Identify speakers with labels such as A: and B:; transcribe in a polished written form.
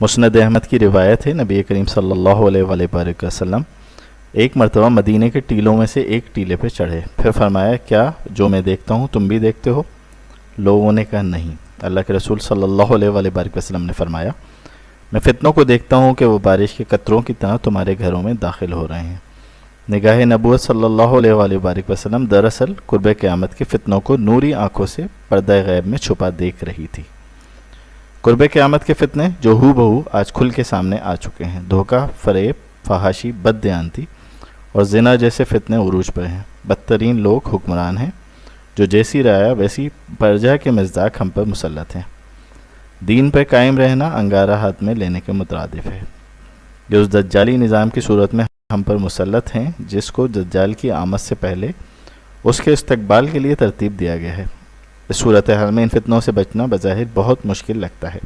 A: مسند احمد کی روایت ہے، نبی کریم صلی اللہ علیہ وآلہ وسلم ایک مرتبہ مدینے کے ٹیلوں میں سے ایک ٹیلے پہ چڑھے، پھر فرمایا کیا جو میں دیکھتا ہوں تم بھی دیکھتے ہو؟ لوگوں نے کہا نہیں۔ اللہ کے رسول صلی اللہ علیہ وآلہ وسلم نے فرمایا میں فتنوں کو دیکھتا ہوں کہ وہ بارش کے قطروں کی طرح تمہارے گھروں میں داخل ہو رہے ہیں۔ نگاہ نبوت صلی اللہ علیہ وآلہ وسلم دراصل قرب قیامت کے فتنوں کو نوری آنکھوں سے پردہ غیب میں چھپا دیکھ رہی تھی۔ قرب قیامت کے فتنے جو ہو بہو آج کھل کے سامنے آ چکے ہیں۔ دھوکہ، فریب، فحاشی، بد دیانتی اور زنا جیسے فتنے عروج پر ہیں۔ بدترین لوگ حکمران ہیں جو جیسی رایا ویسی پرجا کے مزداق ہم پر مسلط ہیں۔ دین پر قائم رہنا انگارہ ہاتھ میں لینے کے مترادف ہے۔ جو اس دجالی نظام کی صورت میں ہم پر مسلط ہیں جس کو دجال کی آمد سے پہلے اس کے استقبال کے لیے ترتیب دیا گیا ہے۔ اس صورتحال میں ان فتنوں سے بچنا بظاہر بہت مشکل لگتا ہے۔